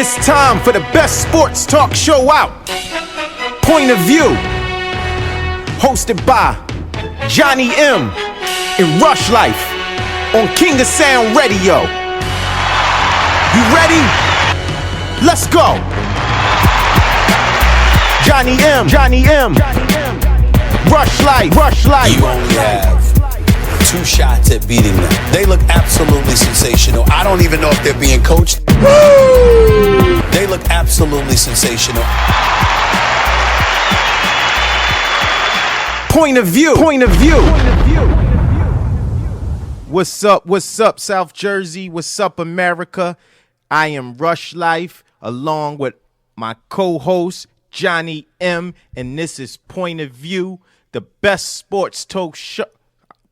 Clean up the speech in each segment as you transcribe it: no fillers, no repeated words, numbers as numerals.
It's time for the best sports talk show out. Point of View, hosted by Johnny M. and Rush Life on King of Sound Radio. You ready? Let's go. Johnny M. Rush Life. You only have 2 shots at beating them. They look absolutely sensational. I don't even know if they're being coached. Woo! They look absolutely sensational. Point of View. What's up, South Jersey? What's up, America? I am Rush Life, along with my co-host, Johnny M., and this is Point of View, the best sports talk show.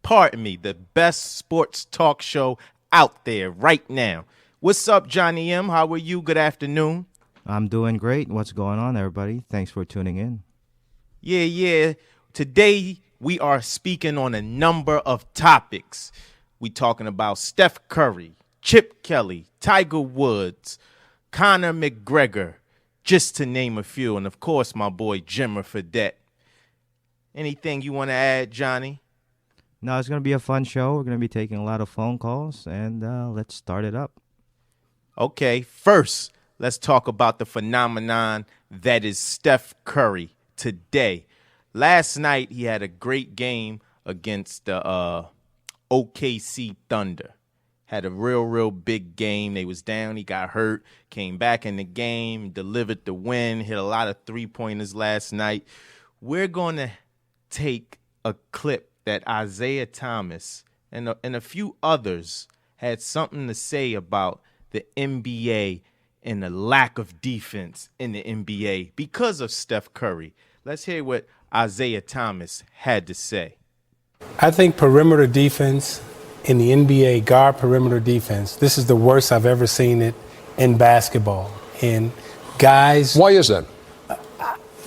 The best sports talk show out there right now. What's up, Johnny M? How are you? Good afternoon. I'm doing great. What's going on, everybody? Thanks for tuning in. Yeah. Today, we are speaking on a number of topics. We talking about Steph Curry, Chip Kelly, Tiger Woods, Conor McGregor, just to name a few. And, of course, my boy Jimmer Fredette. Anything you want to add, Johnny? No, it's going to be a fun show. We're going to be taking a lot of phone calls, and let's start it up. Okay, first, let's talk about the phenomenon that is Steph Curry today. Last night, he had a great game against the OKC Thunder. Had a real big game. They was down. He got hurt, came back in the game, delivered the win, hit a lot of three-pointers last night. We're going to take a clip that Isaiah Thomas and a few others had something to say about the NBA and the lack of defense in the NBA because of Steph Curry. Let's hear what Isaiah Thomas had to say. I think perimeter defense in the NBA, guard perimeter defense, this is the worst I've ever seen it in basketball. And guys... Why is that?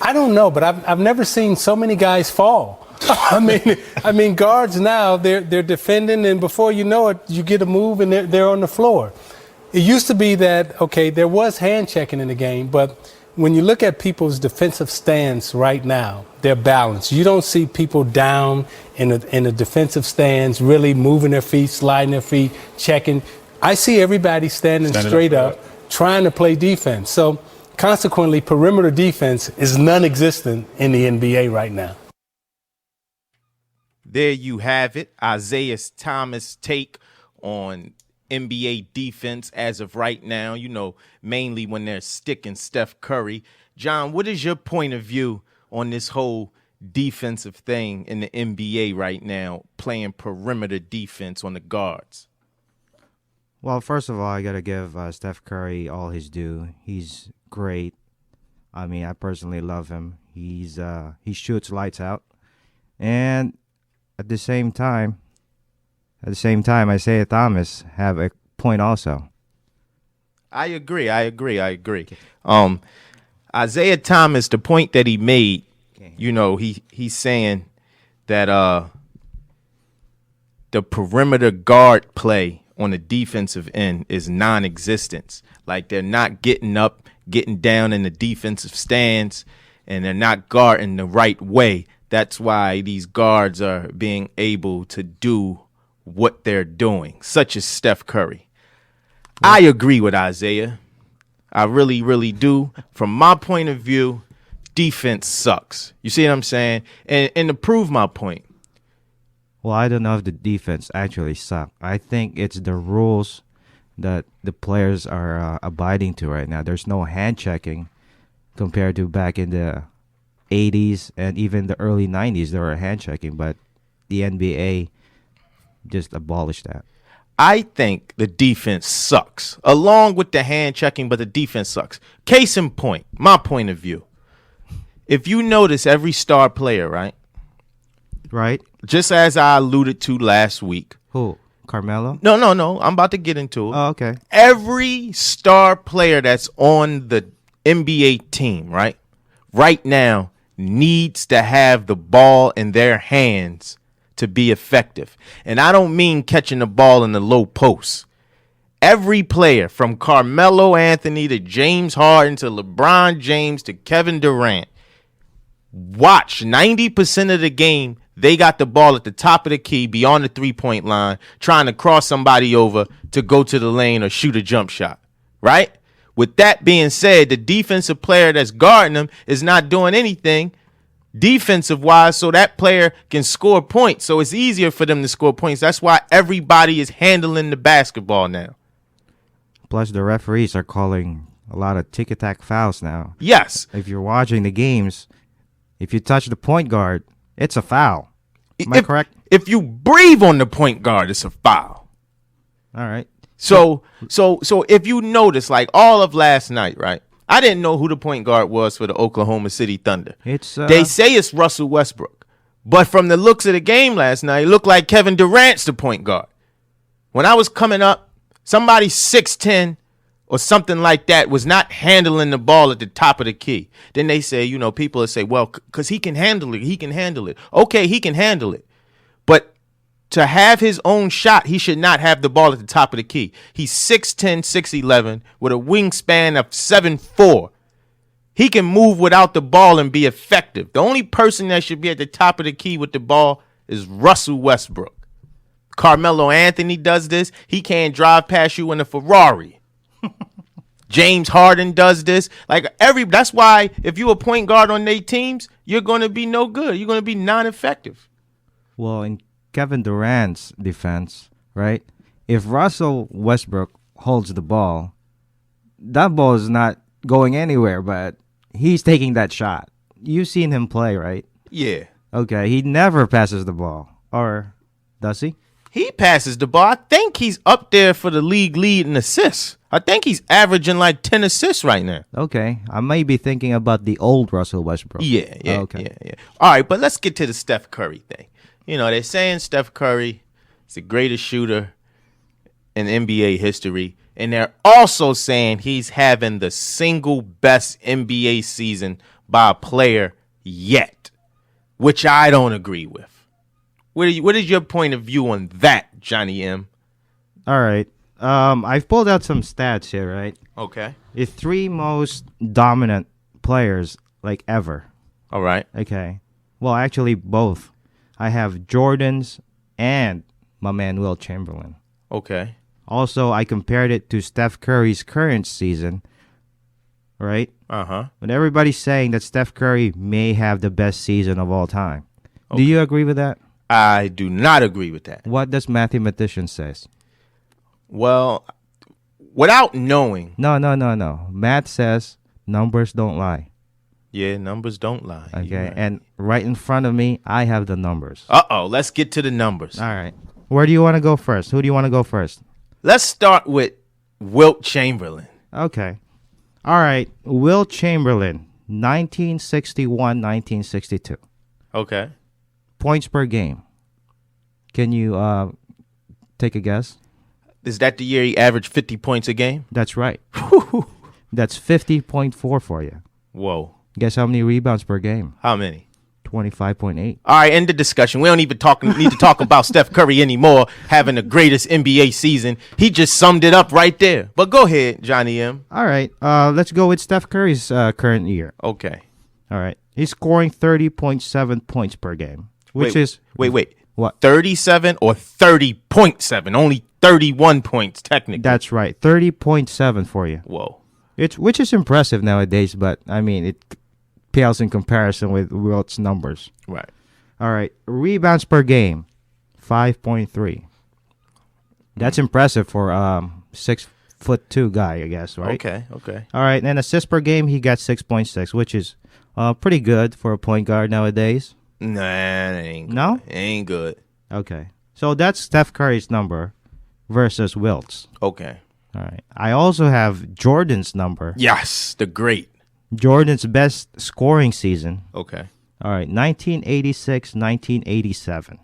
I don't know, but I've never seen so many guys fall. I mean, guards now, they're defending, and before you know it, you get a move and they're on the floor. It used to be that, okay, there was hand checking in the game, but when you look at people's defensive stance right now, they're balanced. You don't see people down in a defensive stance, really moving their feet, sliding their feet, checking. I see everybody standing straight up, trying to play defense. So consequently, perimeter defense is non-existent in the NBA right now. There you have it, Isaiah Thomas' take on NBA defense as of right now, mainly when they're sticking Steph Curry. John, what is your point of view on this whole defensive thing in the NBA right now, playing perimeter defense on the guards? Well, first of all, I got to give Steph Curry all his due. He's great. I mean, I personally love him. He shoots lights out. And At the same time, Isaiah Thomas have a point also. I agree. Isaiah Thomas, the point that he made, he's saying that the perimeter guard play on the defensive end is non-existent. Like they're not getting up, getting down in the defensive stands, and they're not guarding the right way. That's why these guards are being able to do what they're doing, such as Steph Curry. Yeah. I agree with Isaiah. I really do. From my point of view, defense sucks. You see what I'm saying? And to prove my point. Well, I don't know if the defense actually sucks. I think it's the rules that the players are abiding to right now. There's no hand checking compared to back in the 80s and even the early 90s. There were hand checking, but the NBA just abolished that. I think the defense sucks, along with the hand checking, but the defense sucks. Case in point, my point of view. If you notice every star player, right? Right. Just as I alluded to last week. Who? Carmelo? No. I'm about to get into it. Oh, okay. Every star player that's on the NBA team, right now, needs to have the ball in their hands to be effective. And I don't mean catching the ball in the low post. Every player from Carmelo Anthony to James Harden to LeBron James to Kevin Durant, watch 90% of the game, they got the ball at the top of the key beyond the three-point line trying to cross somebody over to go to the lane or shoot a jump shot, right? With that being said, the defensive player that's guarding them is not doing anything defensive-wise so that player can score points. So it's easier for them to score points. That's why everybody is handling the basketball now. Plus, the referees are calling a lot of tick-attack fouls now. Yes. If you're watching the games, if you touch the point guard, it's a foul. Am I correct? If you breathe on the point guard, it's a foul. All right. So if you notice, like all of last night, right? I didn't know who the point guard was for the Oklahoma City Thunder. They say it's Russell Westbrook, but from the looks of the game last night, it looked like Kevin Durant's the point guard. When I was coming up, somebody 6'10" or something like that was not handling the ball at the top of the key. Then they say, people will say, well, because he can handle it. He can handle it. Okay, he can handle it. But to have his own shot, he should not have the ball at the top of the key. He's 6'10", 6'11", with a wingspan of 7'4". He can move without the ball and be effective. The only person that should be at the top of the key with the ball is Russell Westbrook. Carmelo Anthony does this. He can't drive past you in a Ferrari. James Harden does this. That's why if you're a point guard on their teams, you're going to be no good. You're going to be non-effective. Well, in Kevin Durant's defense, right? If Russell Westbrook holds the ball, that ball is not going anywhere, but he's taking that shot. You've seen him play, right? Yeah. Okay, he never passes the ball. Or does he? He passes the ball. I think he's up there for the league lead in assists. I think he's averaging like 10 assists right now. Okay. I may be thinking about the old Russell Westbrook. Yeah. Okay. Yeah. All right, but let's get to the Steph Curry thing. They're saying Steph Curry is the greatest shooter in NBA history, and they're also saying he's having the single best NBA season by a player yet, which I don't agree with. What is your point of view on that, Johnny M? All right. I've pulled out some stats here, right? Okay. The three most dominant players, ever. All right. Okay. Well, actually, both. I have Jordan's and my man Wilt Chamberlain. Okay. Also, I compared it to Steph Curry's current season, right? Uh-huh. But everybody's saying that Steph Curry may have the best season of all time. Okay. Do you agree with that? I do not agree with that. What does mathematician says? Well, without knowing. No. Math says numbers don't lie. Yeah, numbers don't lie. Okay, right. And right in front of me, I have the numbers. Uh-oh, let's get to the numbers. All right. Where do you want to go first? Who do you want to go first? Let's start with Wilt Chamberlain. Okay. All right. Wilt Chamberlain, 1961-1962. Okay. Points per game. Can you take a guess? Is that the year he averaged 50 points a game? That's right. That's 50.4 for you. Whoa. Guess how many rebounds per game? How many? 25.8. All right, end the discussion. We don't even need to talk about Steph Curry anymore having the greatest NBA season. He just summed it up right there. But go ahead, Johnny M. All right, let's go with Steph Curry's current year. Okay. All right. He's scoring 30.7 points per game, which is... Wait. What? 37 or 30.7? Only 31 points, technically. That's right. 30.7 for you. Whoa. Which is impressive nowadays, but, I mean, it pales in comparison with Wilt's numbers. Right. All right. Rebounds per game, 5.3. That's impressive for 6'2" guy, I guess, right? Okay. All right. And assists per game, he got 6.6, which is pretty good for a point guard nowadays. Nah, that ain't good. No? It ain't good. Okay. So that's Steph Curry's number versus Wilt's. Okay. All right. I also have Jordan's number. Yes, the great. Jordan's best scoring season. Okay. All right. 1986, 1987.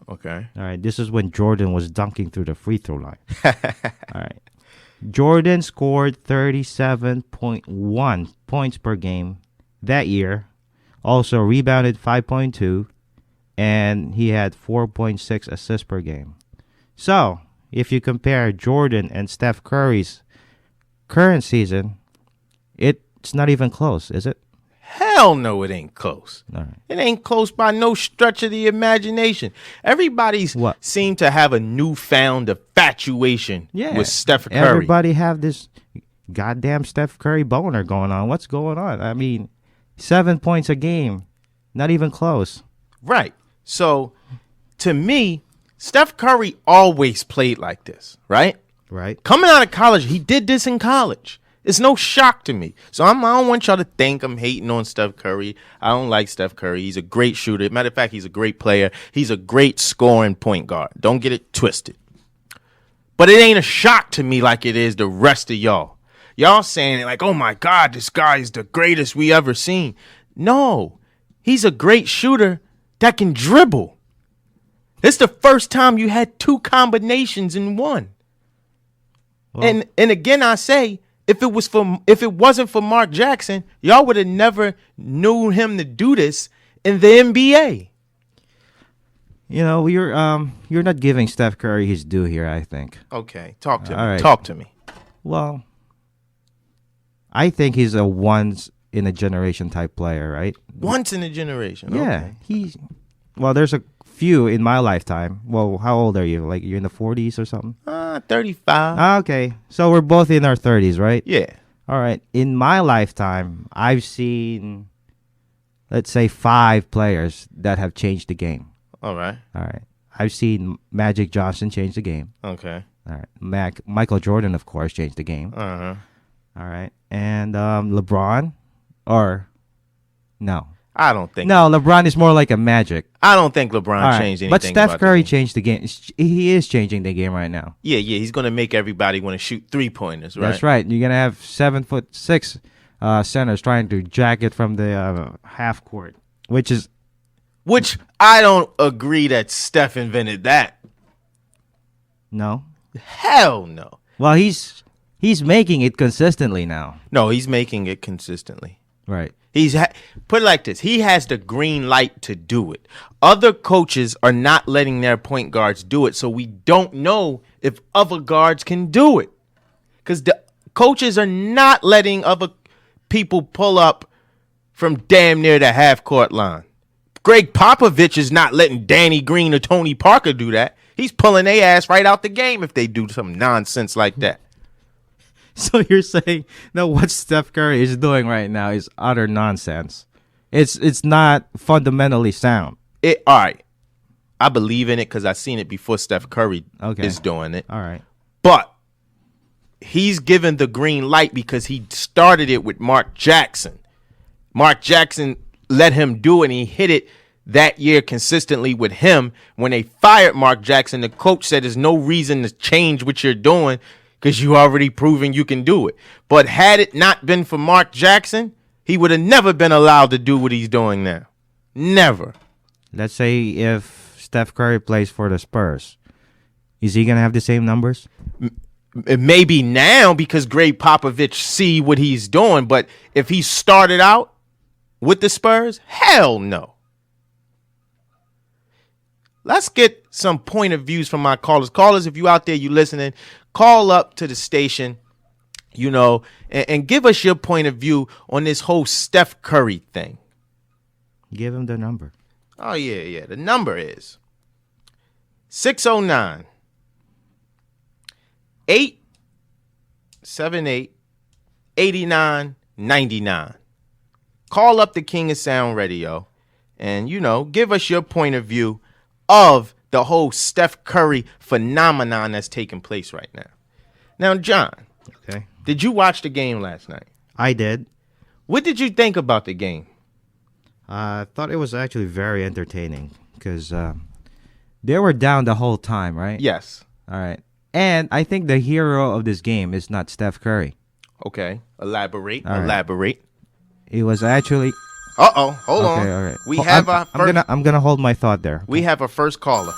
Okay. All right. This is when Jordan was dunking through the free throw line. All right. Jordan scored 37.1 points per game that year. Also rebounded 5.2. And he had 4.6 assists per game. So, if you compare Jordan and Steph Curry's current season, it's not even close, is it? Hell no, it ain't close. All right. It ain't close by no stretch of the imagination. Everybody's What? seem to have a newfound infatuation with Steph Curry. Everybody have this goddamn Steph Curry boner going on. What's going on? I mean, 7 points a game, not even close. Right. So, to me, Steph Curry always played like this, right? Right. Coming out of college, he did this in college. It's no shock to me. So I don't want y'all to think I'm hating on Steph Curry. I don't like Steph Curry. He's a great shooter. Matter of fact, he's a great player. He's a great scoring point guard. Don't get it twisted. But it ain't a shock to me like it is the rest of y'all. Y'all saying it like, oh my God, this guy is the greatest we ever seen. No, he's a great shooter that can dribble. It's the first time you had two combinations in one. Well, And again, I say, if it wasn't for Mark Jackson, y'all would have never knew him to do this in the NBA. you know, you're not giving Steph Curry his due here, I think. Okay, talk to me. All right. Talk to me. Well, I think he's a once in a generation type player, right? Once in a generation. Yeah, Okay. there's a few in my lifetime. Well, how old are you? Like you're in the 40s or something? 35. Okay, so we're both in our 30s, right? Yeah. All right. In my lifetime, I've seen, let's say, 5 players that have changed the game. All right. All right. I've seen Magic Johnson change the game. Okay. All right. Michael Jordan, of course, changed the game. Uh-huh. All right. And LeBron, or no. I don't think. No, LeBron is more like a Magic. I don't think LeBron All right. changed anything. But Steph about Curry the game. changed the game. He is changing the game right now. Yeah. He's going to make everybody want to shoot 3-pointers, right? That's right. You're going to have 7'6" centers trying to jack it from the half court, which I don't agree that Steph invented that. no. Hell no. Well, he's making it consistently now. No, he's making it consistently. Right. Put it like this. He has the green light to do it. Other coaches are not letting their point guards do it, so we don't know if other guards can do it. Because the coaches are not letting other people pull up from damn near the half-court line. Greg Popovich is not letting Danny Green or Tony Parker do that. He's pulling their ass right out the game if they do some nonsense like that. So you're saying that what Steph Curry is doing right now is utter nonsense. It's not fundamentally sound. All right. I believe in it because I've seen it before Steph Curry is doing it. All right. But he's given the green light because he started it with Mark Jackson. Mark Jackson let him do it, and he hit it that year consistently with him. When they fired Mark Jackson, the coach said there's no reason to change what you're doing because you already proven you can do it. But had it not been for Mark Jackson, he would have never been allowed to do what he's doing now. Never. Let's say if Steph Curry plays for the Spurs, is he going to have the same numbers? Maybe now because Greg Popovich see what he's doing, but if he started out with the Spurs, hell no. Let's get some point of views from my callers. Callers, if you out there, you listening, call up to the station, and give us your point of view on this whole Steph Curry thing. Give him the number. Oh, yeah. The number is 609 878 8999. Call up the King of Sound Radio and, give us your point of view of the whole Steph Curry phenomenon that's taking place right now. Now, John, Okay. did you watch the game last night? I did. What did you think about the game? I thought it was actually very entertaining because they were down the whole time, right? Yes. All right. And I think the hero of this game is not Steph Curry. Okay. Elaborate. All right. Elaborate. It was actually. Uh-oh. Hold on. Okay, all right. We have our first. I'm gonna hold my thought there. We have a first caller.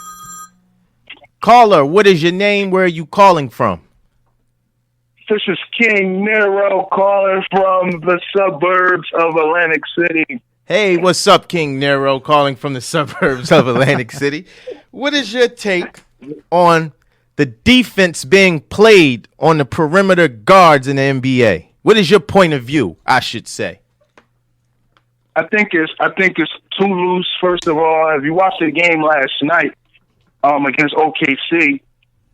Caller, what is your name? Where are you calling from? This is King Nero calling from the suburbs of Atlantic City. Hey, what's up, King Nero, calling from the suburbs of Atlantic City. What is your take on the defense being played on the perimeter guards in the NBA? What is your point of view, I should say? I think it's too loose. First of all, if you watched the game last night against OKC,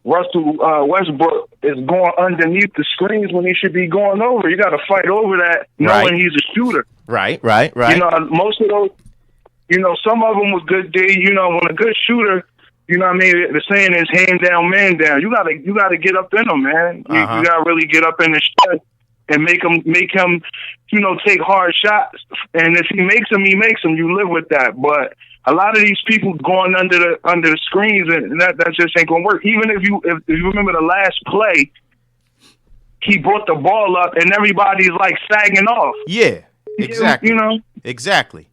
Russell Westbrook is going underneath the screens when he should be going over. You got to fight over that, knowing he's a shooter. Right. You know, most of those, you know, some of them was good D. You know, when a good shooter, you know what I mean, the saying is hand down, man down. You gotta get up in them, man. You gotta really get up in the shot and make him, you know, take hard shots. And if he makes them, he makes them. You live with that. But a lot of these people going under the screens, and that just ain't gonna work. Even if you remember the last play, he brought the ball up and everybody's like sagging off. Yeah, exactly. You know, exactly.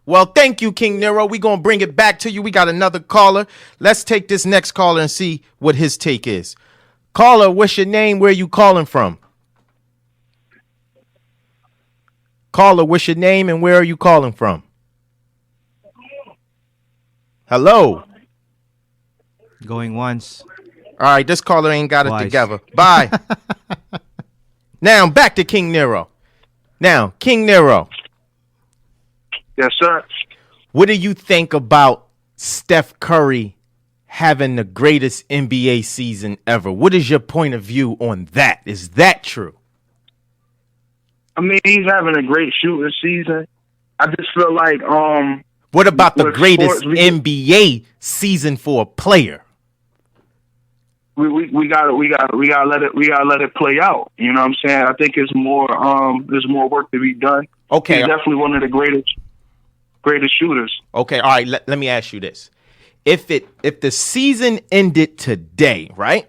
Well, thank you, King Nero. We're going to bring it back to you. We got another caller. Let's take this next caller and see what his take is. Caller, what's your name? Where are you calling from? Caller, what's your name and where are you calling from? Hello. Going once. All right, this caller ain't got Twice. it together. Bye. Now, back to King Nero. Now, King Nero. yes, sir. What do you think about Steph Curry having the greatest NBA season ever? What is your point of view on that? Is that true? I mean, he's having a great shooting season. I just feel like What about the with greatest sports, NBA season for a player? we gotta let it play out. You know what I'm saying? I think there's more work to be done. Okay. He's definitely one of the greatest shooters. Okay, all right, let me ask you this. If the season ended today, right?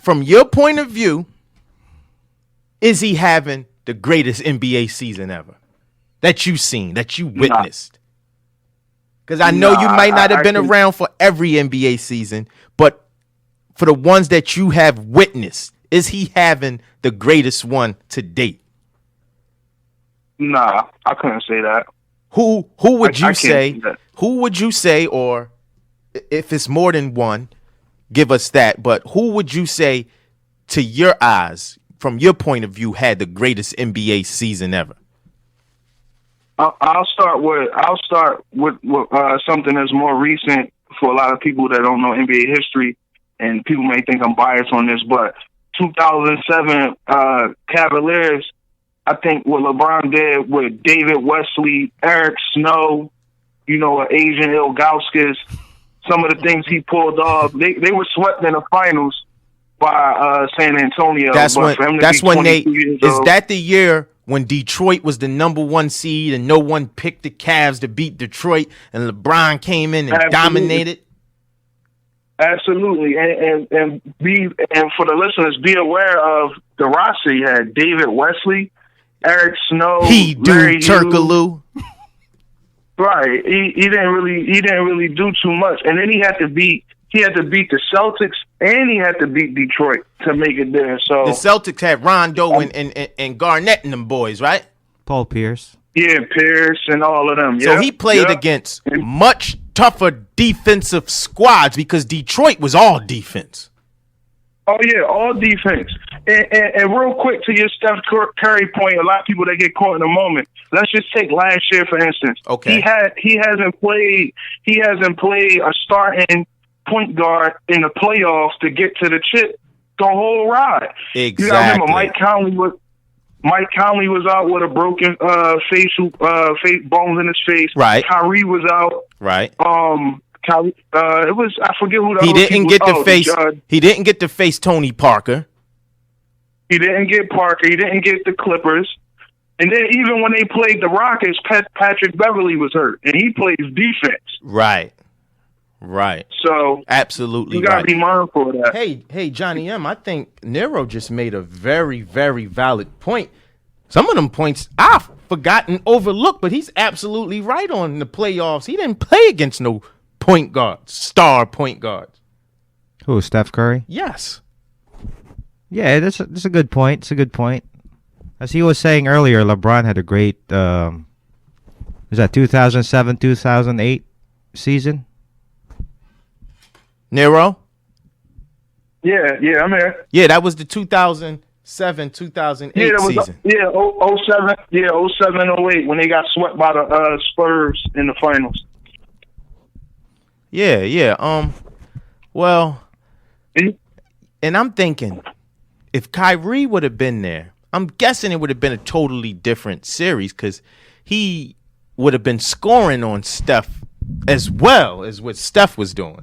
From your point of view, is he having the greatest NBA season ever that you've seen, that you witnessed? Because I know you might not have been around for every NBA season, but for the ones that you have witnessed, is he having the greatest one to date? Nah, I couldn't say that. Who would you I can't say? do that. Who would you say, or if it's more than one, give us that. But who would you say, to your eyes, from your point of view, had the greatest NBA season ever? I'll start with something that's more recent for a lot of people that don't know NBA history, and people may think I'm biased on this, but 2007 Cavaliers. I think what LeBron did with David Wesley, Eric Snow, you know, Asian Ilgauskas, some of the things he pulled off, they were swept in the finals by San Antonio. That's when they is old, that the year when Detroit was the #1 seed and no one picked the Cavs to beat Detroit, and LeBron came in and dominated? Absolutely, and for the listeners, be aware of the roster. You had David Wesley, Eric Snow, Larry Hughes. Turkaloo. Right. He didn't really do too much. And then he had to beat the Celtics and he had to beat Detroit to make it there. So The Celtics had Rondo and Garnett and them boys, right? Paul Pierce. yeah, Pierce and all of them. So he played against much tougher defensive squads because Detroit was all defense. Oh yeah, all defense. And real quick to your Steph Curry point, a lot of people that get caught in a moment. Let's just take last year for instance. Okay. He hasn't played a starting point guard in the playoffs to get to the chip the whole ride. Exactly. You gotta remember Mike Conley was out with a broken facial bones in his face. Right. Kyrie was out. Right. Kyrie, it was I forget who the He other didn't people- get to face. the He didn't get to face Tony Parker. He didn't get Parker. He didn't get the Clippers. And then even when they played the Rockets, Patrick Beverly was hurt, and he plays defense. Right. Right. So Absolutely you got to right. be mindful of that. Hey, Johnny M, I think Nero just made a very, very valid point. Some of them points I've forgotten, overlooked, but he's absolutely right on the playoffs. He didn't play against no point guards, star point guards. Who, Steph Curry? Yes. Yeah, that's a good point. It's a good point. As he was saying earlier, LeBron had a great, was that 2007, 2008 season? Nero? Yeah, I'm here. Yeah, that was the 2007, 2008 Yeah, that was season. '07. Yeah, '07, '08 when they got swept by the Spurs in the finals. Yeah. Well, Mhm. and I'm thinking if Kyrie would have been there, I'm guessing it would have been a totally different series because he would have been scoring on Steph as well as what Steph was doing.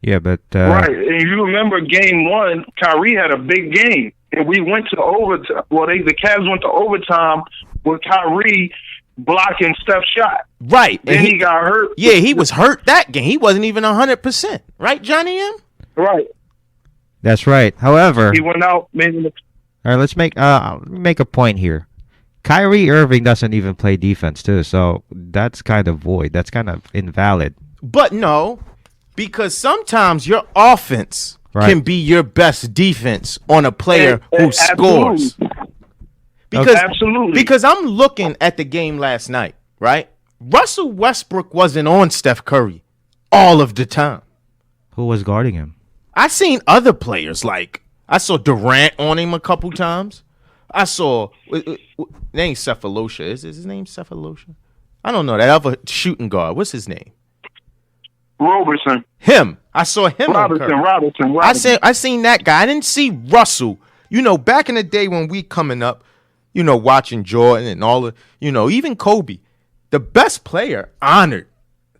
Yeah, but Right, and you remember Game 1, Kyrie had a big game, and we went to overtime. Well, the Cavs went to overtime with Kyrie blocking Steph's shot. Right. Then And he got hurt. Yeah, he was hurt that game. He wasn't even 100%. Right, Johnny M? Right. that's right. However, He went out, maybe. all right, let's make a point here. Kyrie Irving doesn't even play defense too, so that's kind of void. That's kind of invalid. But no, because sometimes your offense Right. can be your best defense on a player who scores. Absolutely. Because I'm looking at the game last night, right? Russell Westbrook wasn't on Steph Curry all of the time. Who was guarding him? I seen other players like I saw Durant on him a couple times. I saw name Cephalosha. Is his name Cephalosha? I don't know that other shooting guard. What's his name? Robertson. Him. I saw him on Curry. Robertson. I seen that guy. I didn't see Russell. You know, back in the day when we coming up, you know, watching Jordan and all the, you know, even Kobe, the best player honored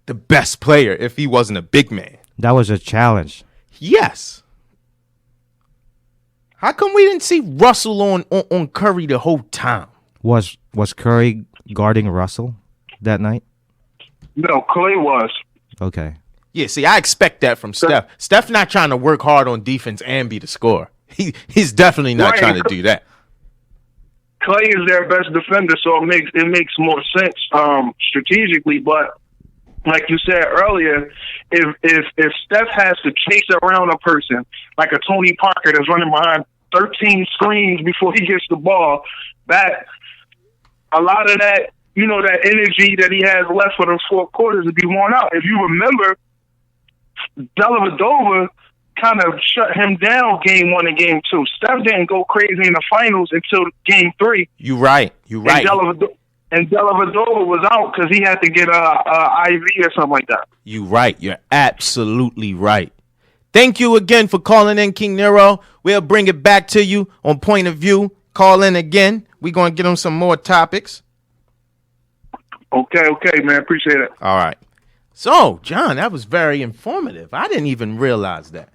the best player if he wasn't a big man. That was a challenge. Yes. How come we didn't see Russell on Curry the whole time? Was Curry guarding Russell that night? No, Clay was. Okay. Yeah, see, I expect that from Steph. Steph not trying to work hard on defense and be the scorer. He's definitely not Right. trying to do that. Clay is their best defender, so it makes more sense strategically. But like you said earlier, if Steph has to chase around a person like a Tony Parker that's running behind 13 screens before he gets the ball, that a lot of that, you know, that energy that he has left for those four quarters would be worn out. If you remember, Dellavedova kind of shut him down Game 1 and Game 2. Steph didn't go crazy in the finals until Game 3. You right. And Dellavedova was out because he had to get a IV or something like that. You right. You're absolutely right. Thank you again for calling in, King Nero. We'll bring it back to you on Point of View. Call in again. We're going to get on some more topics. Okay, man. Appreciate it. All right. So, John, that was very informative. I didn't even realize that.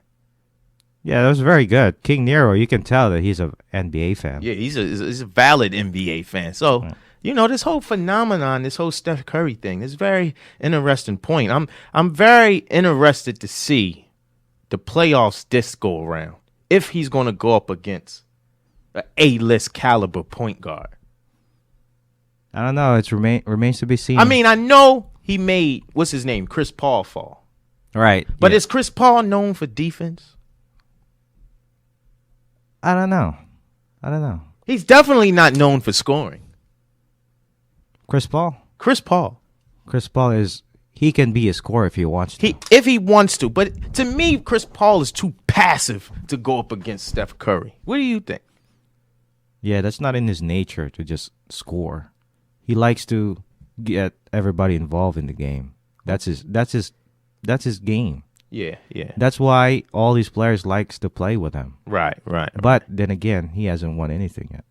Yeah, that was very good. King Nero, you can tell that he's an NBA fan. Yeah, he's a valid NBA fan. So, you know, this whole phenomenon, this whole Steph Curry thing is very interesting point. I'm very interested to see the playoffs this go around if he's going to go up against an A-list caliber point guard. I don't know. It remains to be seen. I mean, I know he made, what's his name, Chris Paul fall. Right. But yeah. is Chris Paul known for defense? I don't know. He's definitely not known for scoring. Chris Paul he can be a scorer if he wants to. If he wants to. But to me, Chris Paul is too passive to go up against Steph Curry. What do you think? Yeah, that's not in his nature to just score. He likes to get everybody involved in the game. That's his game. Yeah. That's why all these players likes to play with him. Right. But then again, he hasn't won anything yet.